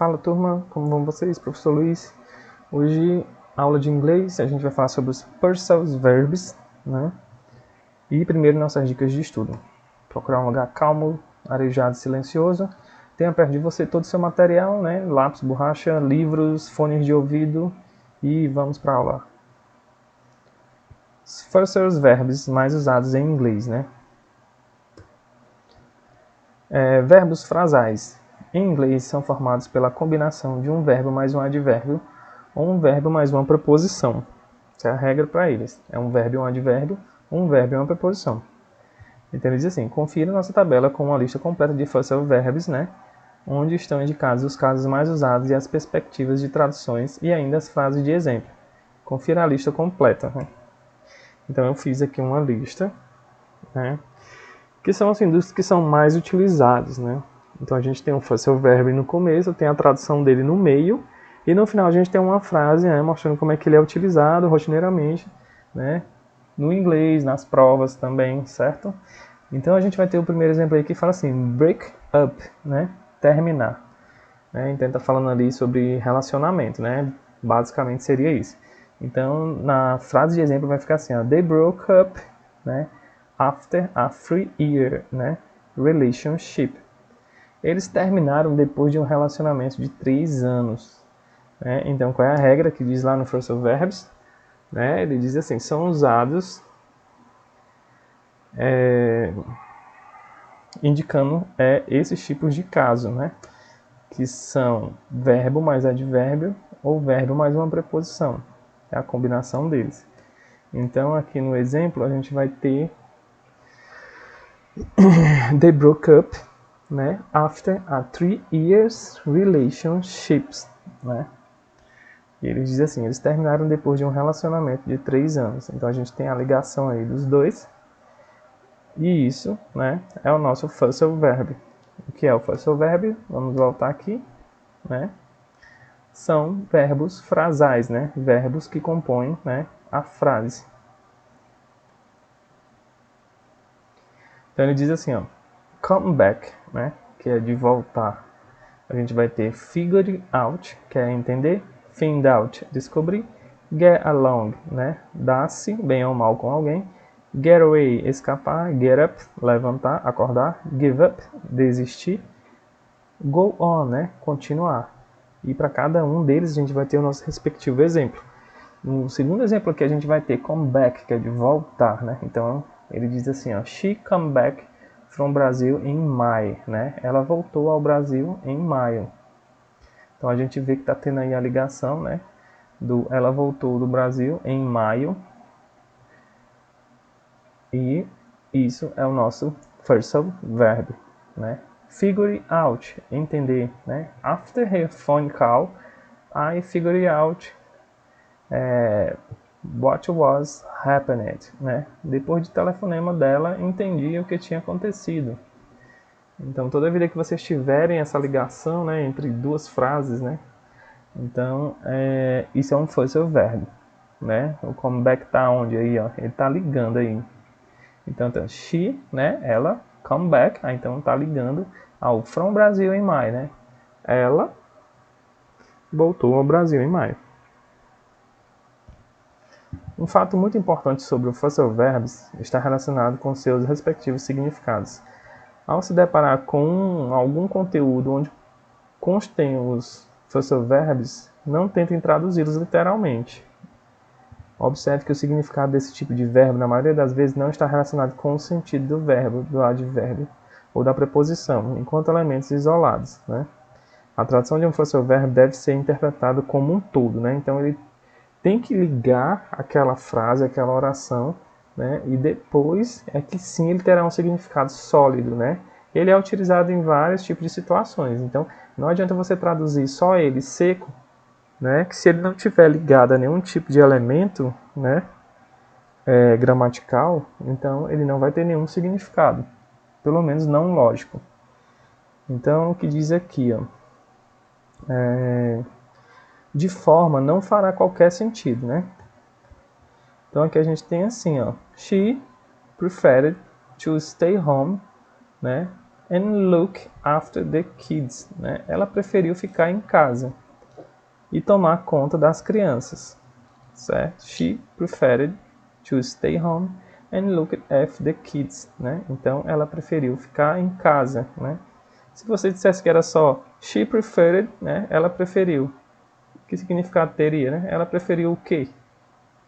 Fala turma, como vão vocês? Professor Luiz. Hoje, aula de inglês, a gente vai falar sobre os phrasal verbs, né? E primeiro nossas dicas de estudo. Procurar um lugar calmo, arejado e silencioso. Tenha perto de você todo o seu material, né? Lápis, borracha, livros, fones de ouvido e vamos para a aula. Os phrasal verbs mais usados em inglês, né? Verbos frasais. Em inglês, são formados pela combinação de um verbo mais um advérbio ou um verbo mais uma preposição. Essa é a regra para eles. É um verbo e um advérbio, um verbo e uma preposição. Então ele diz assim, confira nossa tabela com uma lista completa de phrasal verbs, né? Onde estão indicados os casos mais usados e as perspectivas de traduções e ainda as frases de exemplo. Confira a lista completa, né? Então eu fiz aqui uma lista, né? Que são assim, dos que são mais utilizados, né? Então a gente tem um phrasal verb no começo, tem a tradução dele no meio, e no final a gente tem uma frase, né, mostrando como é que ele é utilizado rotineiramente, né? No inglês, nas provas também, certo? Então a gente vai ter o primeiro exemplo aí que fala assim, break up, né? Terminar. Né? Então está falando ali sobre relacionamento, né? Basicamente seria isso. Então na frase de exemplo vai ficar assim, ó, they broke up, né? After a 3-year, né, relationship. Eles terminaram depois de um relacionamento de 3 anos. Né? Então, qual é a regra que diz lá no phrasal verbs? Né? Ele diz assim, são usados indicando esses tipos de caso, né? Que são verbo mais advérbio ou verbo mais uma preposição. É a combinação deles. Então, aqui no exemplo, a gente vai ter they broke up, né, after a 3 years relationships, né? E ele diz assim, eles terminaram depois de um relacionamento de 3 anos. Então a gente tem a ligação aí dos dois. E isso, né, é o nosso phrasal verb. O que é o phrasal verb? Vamos voltar aqui, né? São verbos frasais, né? Verbos que compõem, né, a frase. Então ele diz assim, ó, come back, né, que é de voltar. A gente vai ter figure out, que é entender, find out, descobrir, get along, né, dar-se bem ou mal com alguém, get away, escapar, get up, levantar, acordar, give up, desistir, go on, né, continuar. E para cada um deles a gente vai ter o nosso respectivo exemplo. No segundo exemplo aqui a gente vai ter come back, que é de voltar, né, então ele diz assim, ó, she come back from Brazil in May, né? Ela voltou ao Brasil em maio. Então a gente vê que está tendo aí a ligação, né? Ela voltou do Brasil em maio. E isso é o nosso phrasal verb, né? Figure out, entender, né? After her phone call, I figured out what was happened, né? Depois do telefonema dela, entendi o que tinha acontecido. Então, toda vida que vocês tiverem essa ligação, né, entre duas frases, né, então, isso é um phrasal verb, né, o come back tá onde aí, ó, ele tá ligando aí. Então, she, né, ela, come back, então tá ligando ao from Brasil em maio, né, ela voltou ao Brasil em maio. Um fato muito importante sobre o phrasal verbs está relacionado com seus respectivos significados. Ao se deparar com algum conteúdo onde constem os phrasal verbs, não tentem traduzi-los literalmente. Observe que o significado desse tipo de verbo, na maioria das vezes, não está relacionado com o sentido do verbo, do advérbio ou da preposição, enquanto elementos isolados, né? A tradução de um phrasal verb deve ser interpretado como um todo, né? Então ele tem que ligar aquela frase, aquela oração, né? E depois é que sim ele terá um significado sólido, né? Ele é utilizado em vários tipos de situações. Então não adianta você traduzir só ele seco, né? Que se ele não tiver ligado a nenhum tipo de elemento, né, gramatical, então ele não vai ter nenhum significado, pelo menos não lógico. Então o que diz aqui, ó, de forma não fará qualquer sentido, né? Então aqui a gente tem assim, ó, she preferred to stay home, né, and look after the kids, né? Ela preferiu ficar em casa e tomar conta das crianças, certo? She preferred to stay home and look after the kids, né? Então, ela preferiu ficar em casa, né? Se você dissesse que era só she preferred, né? Ela preferiu. Que significado teria, né? Ela preferiu o quê?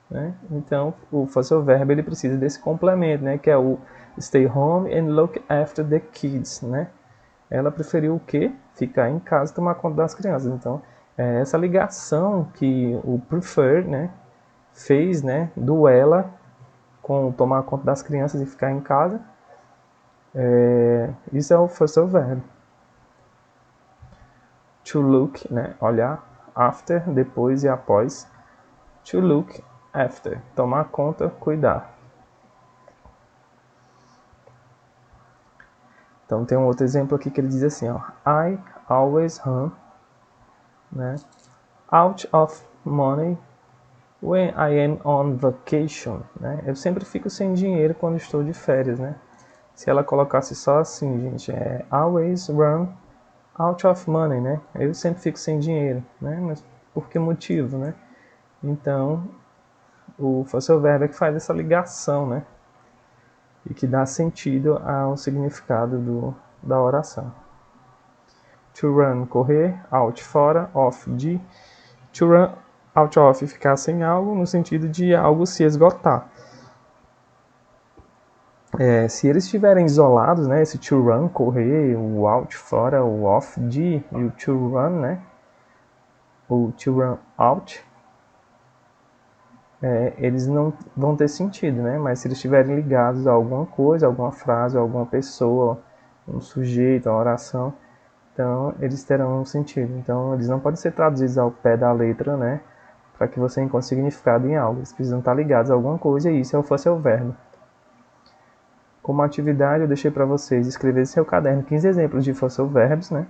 Né? Então, o fosse o verbo ele precisa desse complemento, né? Que é o stay home and look after the kids, né? Ela preferiu o quê? Ficar em casa e tomar conta das crianças. Então, essa ligação que o prefer, né, fez, né, do ela com tomar conta das crianças e ficar em casa, isso é o fosse o verbo. To look, né, olhar, after, depois e após. To look after, tomar conta, cuidar. Então tem um outro exemplo aqui que ele diz assim, ó, I always run, né, out of money when I am on vacation, né? Eu sempre fico sem dinheiro quando estou de férias, né? Se ela colocasse só assim, gente, always run out of money, né? Eu sempre fico sem dinheiro, né? Mas por que motivo, né? Então, o fosse o verbo é que faz essa ligação, né? E que dá sentido ao significado da oração. To run, correr, out, fora, off, de. To run out of, ficar sem algo, no sentido de algo se esgotar. Se eles estiverem isolados, né, esse to run, correr, o out, fora, o off, de, e o to run, né, o to run out, eles não vão ter sentido, né, mas se eles estiverem ligados a alguma coisa, alguma frase, alguma pessoa, um sujeito, uma oração, então eles terão um sentido. Então eles não podem ser traduzidos ao pé da letra, né, para que você encontre significado em algo. Eles precisam estar ligados a alguma coisa e isso é o fosse o verbo. Como atividade, eu deixei para vocês escrever em seu caderno 15 exemplos de fosse verbos, né?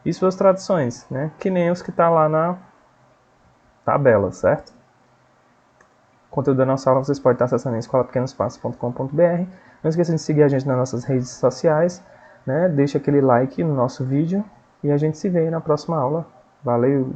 E suas traduções, né? Que nem os que tá lá na tabela, certo? O conteúdo da nossa aula vocês podem estar acessando em escolapequenospassos.com.br. Não esqueçam de seguir a gente nas nossas redes sociais, né? Deixa aquele like no nosso vídeo e a gente se vê na próxima aula. Valeu!